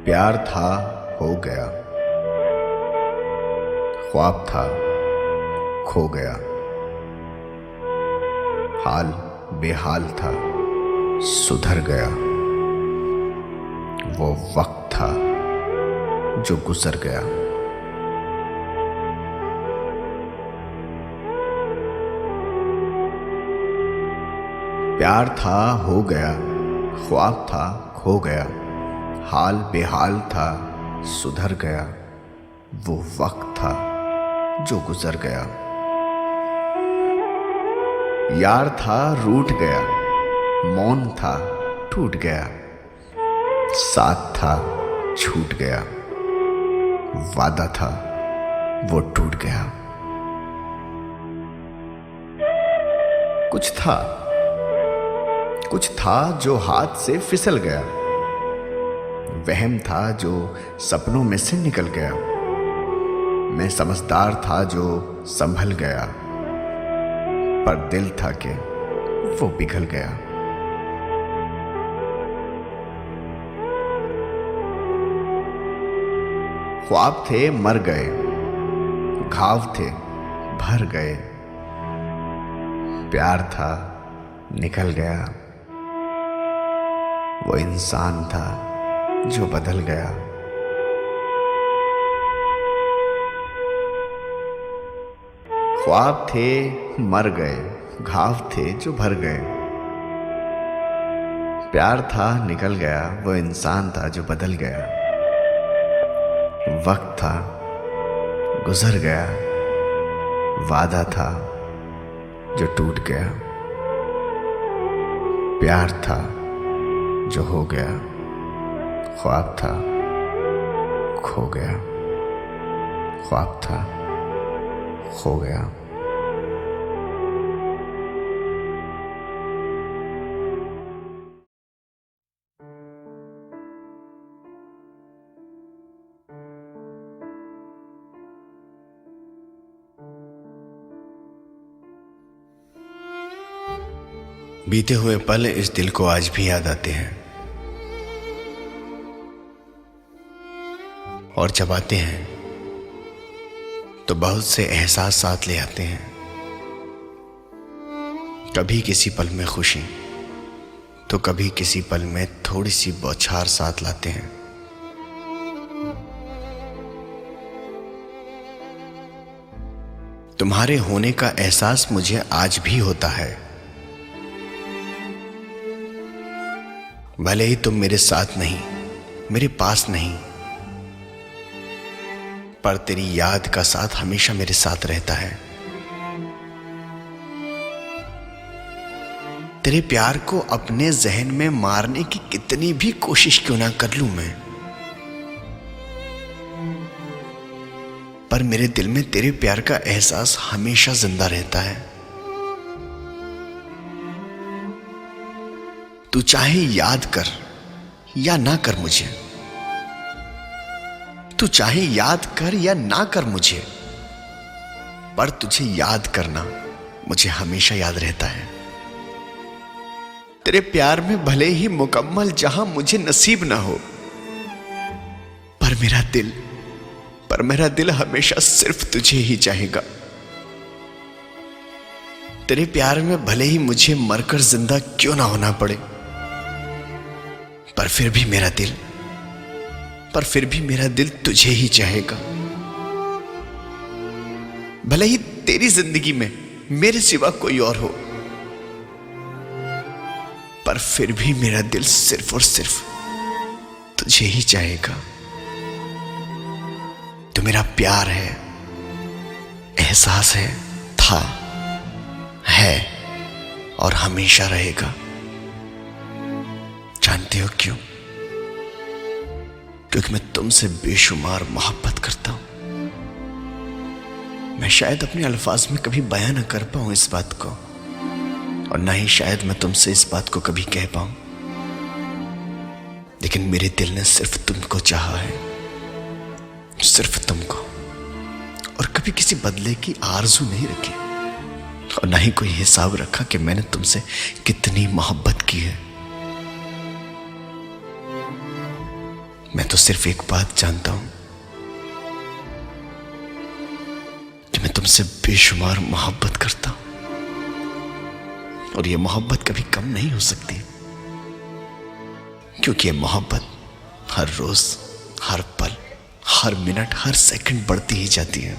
प्यार था, हो गया। ख्वाब था, खो गया। हाल बेहाल था, सुधर गया। वो वक्त था जो गुजर गया। प्यार था, हो गया। ख्वाब था, खो गया। हाल बेहाल था, सुधर गया। वो वक्त था जो गुजर गया। यार था, रूठ गया। मौन था, टूट गया। साथ था, छूट गया। वादा था, वो टूट गया। कुछ था जो हाथ से फिसल गया। वहम था जो सपनों में से निकल गया। मैं समझदार था जो संभल गया, पर दिल था कि वो पिघल गया। ख्वाब थे, मर गए। घाव थे, भर गए। प्यार था, निकल गया। वो इंसान था जो बदल गया। ख्वाब थे, मर गए। घाव थे जो भर गए। प्यार था, निकल गया। वो इंसान था जो बदल गया। वक्त था, गुजर गया। वादा था जो टूट गया। प्यार था जो हो गया। ख्वाब था, खो गया। ख्वाब था, खो गया। बीते हुए पल इस दिल को आज भी याद आते हैं, और जब आते हैं तो बहुत से एहसास साथ ले आते हैं। कभी किसी पल में खुशी, तो कभी किसी पल में थोड़ी सी बौछार साथ लाते हैं। तुम्हारे होने का एहसास मुझे आज भी होता है। भले ही तुम मेरे साथ नहीं, मेरे पास नहीं, पर तेरी याद का साथ हमेशा मेरे साथ रहता है। तेरे प्यार को अपने जहन में मारने की कितनी भी कोशिश क्यों ना कर लूं मैं, पर मेरे दिल में तेरे प्यार का एहसास हमेशा जिंदा रहता है। तू चाहे याद कर या ना कर मुझे, तू चाहे याद कर या ना कर मुझे, पर तुझे याद करना मुझे हमेशा याद रहता है। तेरे प्यार में भले ही मुकम्मल जहां मुझे नसीब ना हो, पर मेरा दिल हमेशा सिर्फ तुझे ही चाहेगा। तेरे प्यार में भले ही मुझे मरकर जिंदा क्यों ना होना पड़े, पर फिर भी मेरा दिल तुझे ही चाहेगा। भले ही तेरी जिंदगी में मेरे सिवा कोई और हो, पर फिर भी मेरा दिल सिर्फ और सिर्फ तुझे ही चाहेगा। तो मेरा प्यार है, एहसास है, था, है और हमेशा रहेगा। जानते हो क्यों? क्योंकि मैं तुमसे बेशुमार मोहब्बत करता हूं। मैं शायद अपने अल्फाज में कभी बयां न कर पाऊं इस बात को, और ना ही शायद मैं तुमसे इस बात को कभी कह पाऊं, लेकिन मेरे दिल ने सिर्फ तुमको चाहा है, सिर्फ तुमको, और कभी किसी बदले की आरजू नहीं रखी, और ना ही कोई हिसाब रखा कि मैंने तुमसे कितनी मोहब्बत की है। मैं तो सिर्फ एक बात जानता हूं कि मैं तुमसे बेशुमार मोहब्बत करता हूं, और ये मोहब्बत कभी कम नहीं हो सकती, क्योंकि ये मोहब्बत हर रोज, हर पल, हर मिनट, हर सेकंड बढ़ती ही जाती है।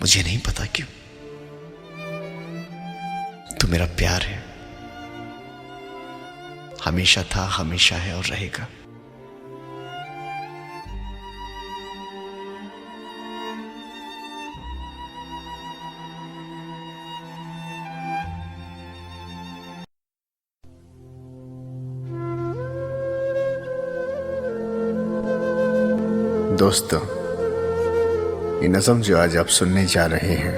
मुझे नहीं पता क्यों। तू मेरा प्यार है, हमेशा था, हमेशा है और रहेगा। दोस्तों, ये नज़म जो आज आप सुनने जा रहे हैं,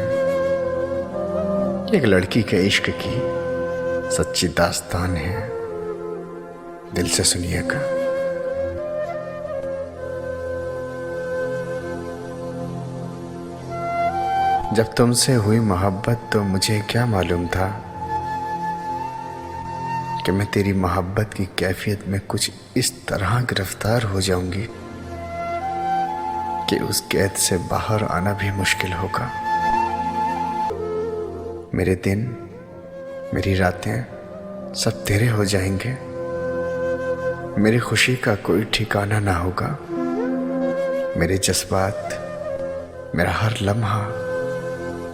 एक लड़की के इश्क की सच्ची दास्तान है। दिल से सुनिएगा। जब तुमसे हुई मोहब्बत तो मुझे क्या मालूम था कि मैं तेरी मोहब्बत की कैफियत में कुछ इस तरह गिरफ्तार हो जाऊंगी कि उस कैद से बाहर आना भी मुश्किल होगा। मेरे दिन, मेरी रातें सब तेरे हो जाएंगे। मेरी खुशी का कोई ठिकाना ना होगा। मेरे जज्बात, मेरा हर लम्हा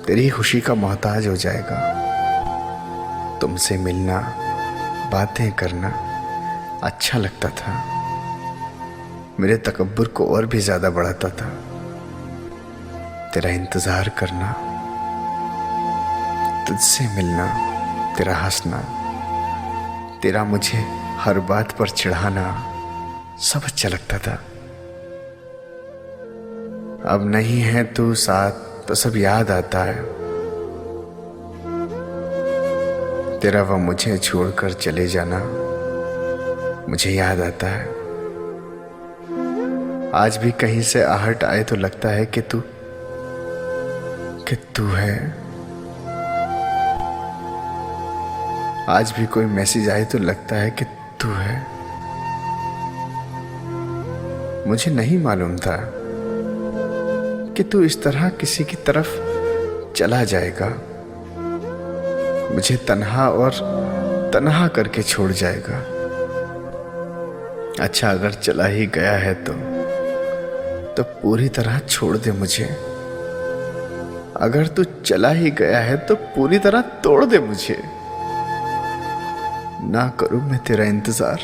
तेरी खुशी का मोहताज हो जाएगा। तुमसे मिलना, बातें करना अच्छा लगता था। मेरे तकब्बुर को और भी ज्यादा बढ़ाता था। तेरा इंतजार करना, तुझसे मिलना, तेरा हंसना, तेरा मुझे हर बात पर चिढ़ाना सब अच्छा लगता था। अब नहीं है तू साथ तो सब याद आता है। तेरा वह मुझे छोड़कर चले जाना मुझे याद आता है। आज भी कहीं से आहट आए तो लगता है कि तू है। आज भी कोई मैसेज आए तो लगता है कि तू है। मुझे नहीं मालूम था कि तू इस तरह किसी की तरफ चला जाएगा, मुझे तन्हा और तन्हा करके छोड़ जाएगा। अच्छा, अगर चला ही गया है तो पूरी तरह छोड़ दे मुझे। अगर तू चला ही गया है तो पूरी तरह तोड़ दे मुझे। ना करूं मैं तेरा इंतजार,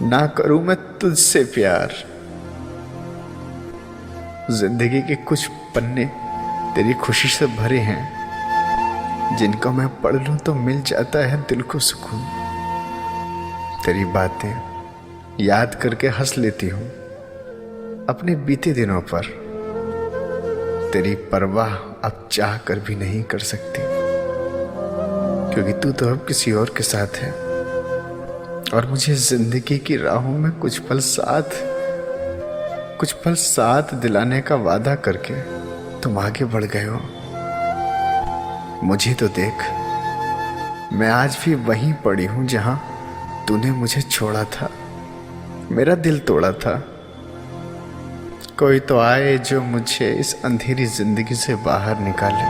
ना करूं मैं तुझसे प्यार। जिंदगी के कुछ पन्ने तेरी खुशी से भरे हैं, जिनको मैं पढ़ लूं तो मिल जाता है दिल को सुकून। तेरी बातें याद करके हंस लेती हूं अपने बीते दिनों पर। तेरी परवाह अब चाह कर भी नहीं कर सकती, क्योंकि तू तो अब किसी और के साथ है। और मुझे जिंदगी की राहों में कुछ पल साथ दिलाने का वादा करके तुम आगे बढ़ गए हो। मुझे तो देख, मैं आज भी वहीं पड़ी हूं जहां तूने मुझे छोड़ा था, मेरा दिल तोड़ा था। कोई तो आए जो मुझे इस अंधेरी जिंदगी से बाहर निकाले।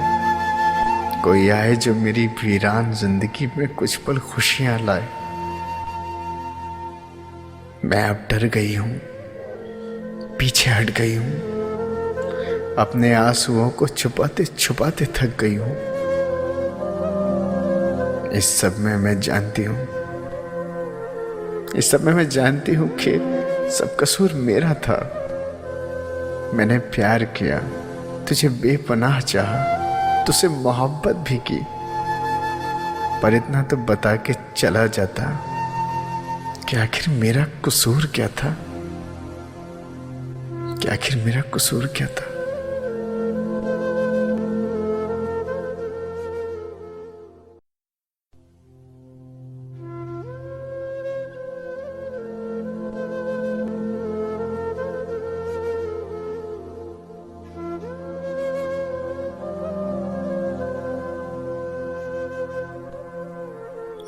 कोई आए जो मेरी वीरान जिंदगी में कुछ पल खुशियां लाए। मैं अब डर गई हूं, पीछे हट गई हूं, अपने आंसुओं को छुपाते छुपाते थक गई हूं। इस सब में मैं जानती हूं कि सब कसूर मेरा था। मैंने प्यार किया, तुझे बेपनाह चाहा, तुझसे मोहब्बत भी की, पर इतना तो बता के चला जाता कि आखिर मेरा कसूर क्या था। कि आखिर मेरा कसूर क्या था।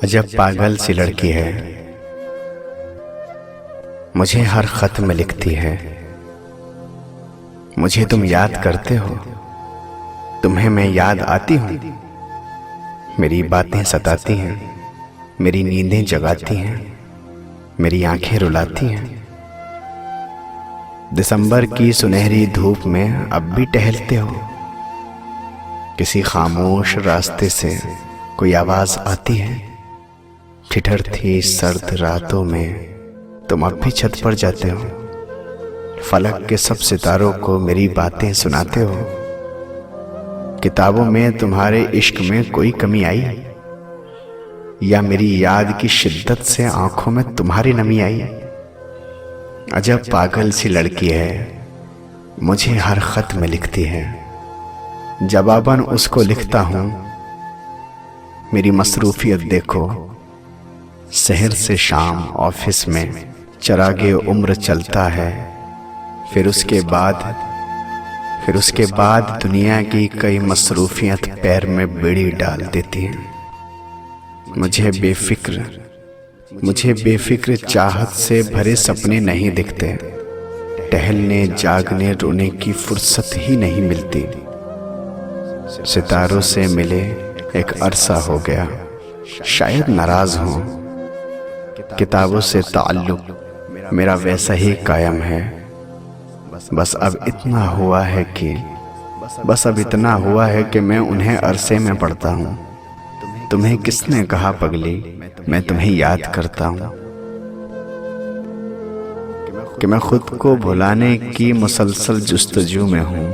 अजब पागल सी लड़की है, मुझे हर खत में लिखती है। मुझे तुम याद करते हो, तुम्हें मैं याद आती हूँ। मेरी बातें सताती हैं, मेरी नींदें जगाती हैं, मेरी आंखें रुलाती हैं। दिसंबर की सुनहरी धूप में अब भी टहलते हो। किसी खामोश रास्ते से कोई आवाज आती है। ठिठुरती सर्द रातों में तुम अब भी छत पर जाते हो। फलक के सब सितारों को मेरी बातें सुनाते हो। किताबों में तुम्हारे इश्क में कोई कमी आई, या मेरी याद की शिद्दत से आंखों में तुम्हारी नमी आई। अजब पागल सी लड़की है, मुझे हर खत में लिखती है। जवाबन उसको लिखता हूं, मेरी मसरूफियत देखो। शहर से शाम ऑफिस में चरागे उम्र चलता है। फिर उसके बाद दुनिया की कई मसरूफियत पैर में बेड़ी डाल देती हैं। मुझे बेफिक्र चाहत से भरे सपने नहीं दिखते। टहलने जागने रोने की फुर्सत ही नहीं मिलती। सितारों से मिले एक अरसा हो गया, शायद नाराज हूं। किताबों से ताल्लुक मेरा वैसा ही कायम है। बस अब इतना हुआ है कि मैं उन्हें अरसे में पढ़ता हूँ। तुम्हें किसने कहा पगली, मैं तुम्हें याद करता हूँ। कि मैं खुद को भुलाने की मुसलसल जुस्तजू में हूँ।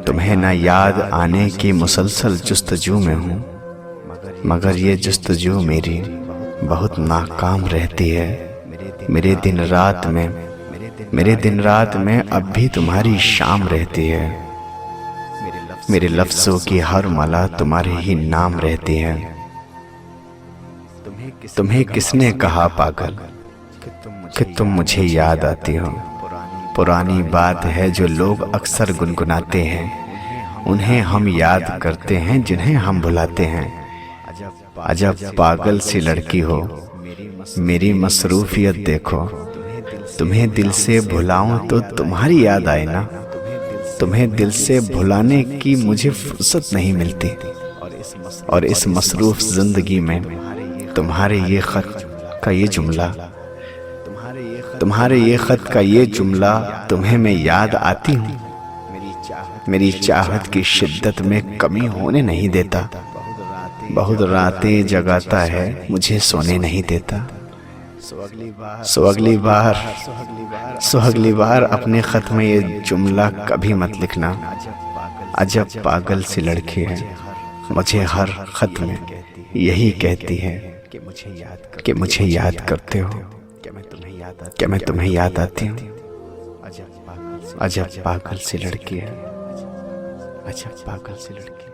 तुम्हें ना याद आने की मुसलसल जुस्तजू में हूँ। मगर ये जुस्तजू मेरी बहुत नाकाम रहती है। मेरे दिन रात में अब भी तुम्हारी शाम रहती है। मेरे लफ्ज़ों की हर मला तुम्हारे ही नाम रहती है। तुम्हें किसने कहा पागल कि तुम मुझे याद आती हो। पुरानी बात है जो लोग अक्सर गुनगुनाते हैं। उन्हें हम याद करते हैं जिन्हें हम भुलाते हैं। अजब पागल सी लड़की हो, मेरी मसरूफियत देखो। तुम्हें दिल से भुलाऊं तो तुम्हारी याद आए ना। तुम्हें दिल से भुलाने की मुझे फुर्सत नहीं मिलती। और इस मसरूफ जिंदगी में तुम्हारे ये खत का ये जुमला तुम्हें मैं याद आती हूँ। मेरी चाहत की शिद्दत में कमी होने नहीं देता। बहुत रातें जगाता है, मुझे सोने नहीं देता। सो अगली बार अपने खत में ये जुमला कभी मत लिखना। अजब पागल सी लड़की है, मुझे हर खत में यही कहती है कि मुझे याद करते हो, क्या मैं तुम्हें याद आती हूँ। अजब पागल सी लड़की है, अजब पागल सी लड़की।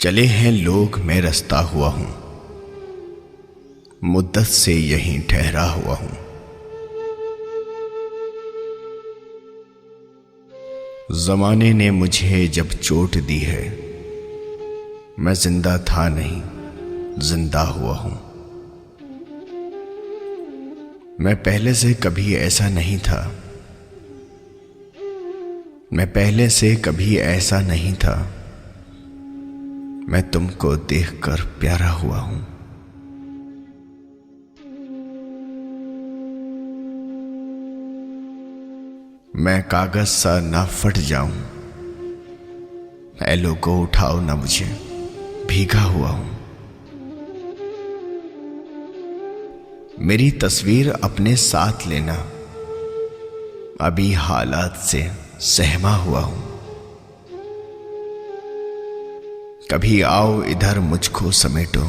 चले हैं लोग, मैं रास्ता हुआ हूं। मुद्दत से यहीं ठहरा हुआ हूं। जमाने ने मुझे जब चोट दी है, मैं जिंदा था नहीं, जिंदा हुआ हूं। मैं पहले से कभी ऐसा नहीं था। मैं तुमको देखकर प्यारा हुआ हूं। मैं कागज सा ना फट जाऊं। ऐ लोगों उठाओ ना मुझे, भीगा हुआ हूं। मेरी तस्वीर अपने साथ लेना, अभी हालात से सहमा हुआ हूं। कभी आओ इधर मुझको समेटो,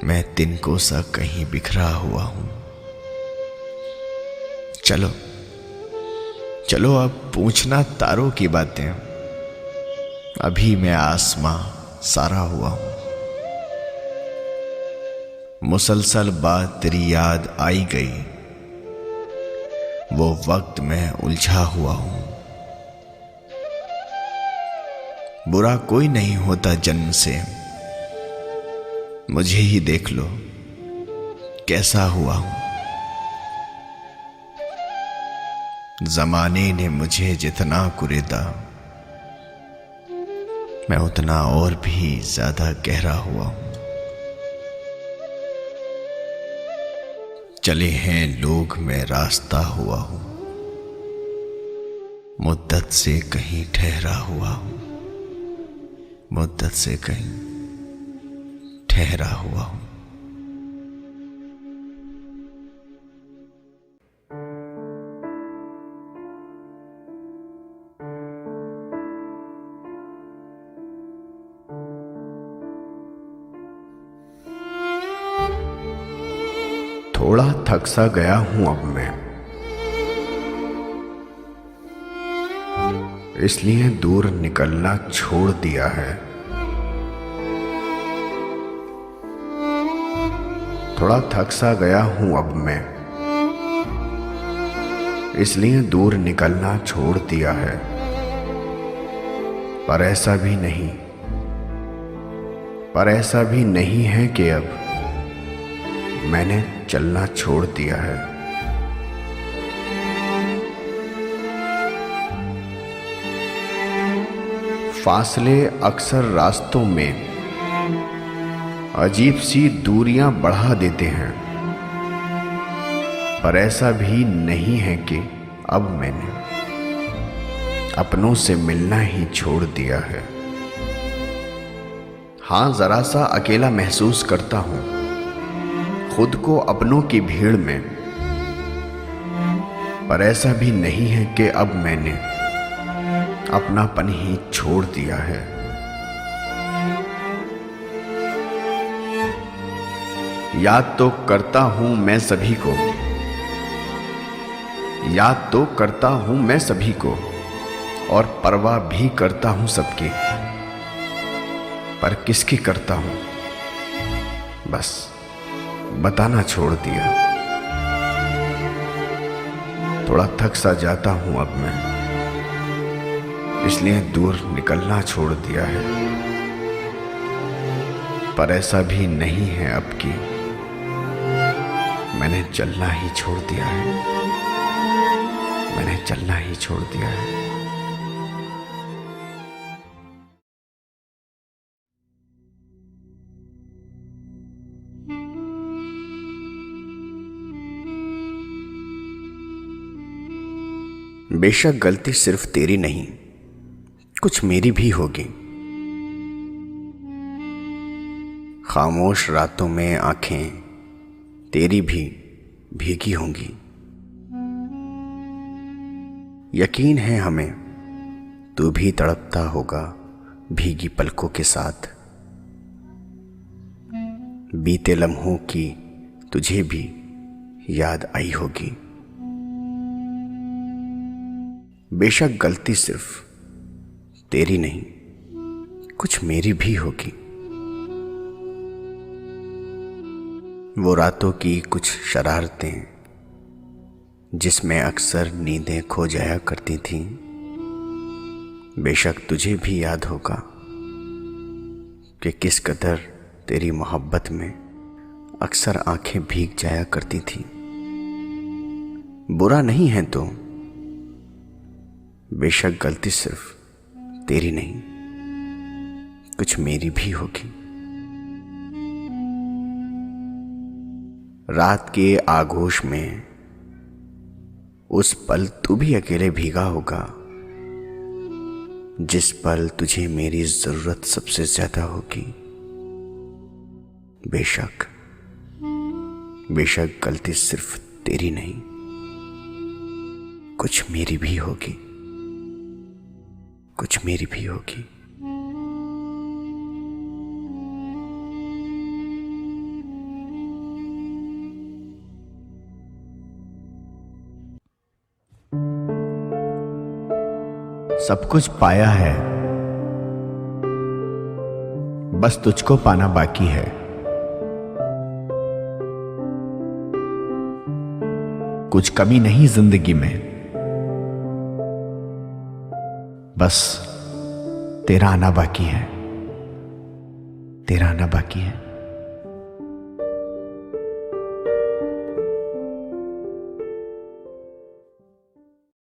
मैं तिनको सा कहीं बिखरा हुआ हूं। चलो अब पूछना तारों की बातें, अभी मैं आसमां सारा हुआ हूं। मुसलसल बात तेरी याद आई गई, वो वक्त में उलझा हुआ हूं। बुरा कोई नहीं होता जन्म से, मुझे ही देख लो कैसा हुआ हूं। जमाने ने मुझे जितना कुरेदा, मैं उतना और भी ज्यादा गहरा हुआ हूं। चले हैं लोग, मैं रास्ता हुआ हूं। मुद्दत से कहीं ठहरा हुआ हूं। मुद्दत से कहीं ठहरा हुआ हूं। थोड़ा थक सा गया हूं अब मैं, इसलिए दूर निकलना छोड़ दिया है। थोड़ा थक सा गया हूं अब मैं, इसलिए दूर निकलना छोड़ दिया है। पर ऐसा भी नहीं है कि अब मैंने चलना छोड़ दिया है। फासले अक्सर रास्तों में अजीब सी दूरियां बढ़ा देते हैं। पर ऐसा भी नहीं है कि अब मैंने अपनों से मिलना ही छोड़ दिया है। हां, जरा सा अकेला महसूस करता हूं खुद को अपनों की भीड़ में। पर ऐसा भी नहीं है कि अब मैंने अपनापन ही छोड़ दिया है। याद तो करता हूं मैं सभी को, याद तो करता हूं मैं सभी को, और परवाह भी करता हूं सबकी। पर किसकी करता हूं, बस बताना छोड़ दिया। थोड़ा थक सा जाता हूं अब मैं, इसलिए दूर निकलना छोड़ दिया है। पर ऐसा भी नहीं है अब कि मैंने चलना ही छोड़ दिया है। मैंने चलना ही छोड़ दिया है। बेशक गलती सिर्फ तेरी नहीं, कुछ मेरी भी होगी। खामोश रातों में आंखें तेरी भी भीगी होंगी। यकीन है हमें तू भी तड़पता होगा भीगी पलकों के साथ। बीते लम्हों की तुझे भी याद आई होगी। बेशक गलती सिर्फ तेरी नहीं, कुछ मेरी भी होगी। वो रातों की कुछ शरारतें जिसमें अक्सर नींदें खो जाया करती थीं, बेशक तुझे भी याद होगा कि किस कदर तेरी मोहब्बत में अक्सर आंखें भीग जाया करती थीं। बुरा नहीं है तो बेशक गलती सिर्फ तेरी नहीं, कुछ मेरी भी होगी। रात के आगोश में उस पल तू भी अकेले भीगा होगा जिस पल तुझे मेरी जरूरत सबसे ज्यादा होगी। बेशक गलती सिर्फ तेरी नहीं, कुछ मेरी भी होगी। कुछ मेरी भी होगी। सब कुछ पाया है, बस तुझको पाना बाकी है। कुछ कमी नहीं जिंदगी में, बस तेरा आना बाकी है, तेरा आना बाकी है।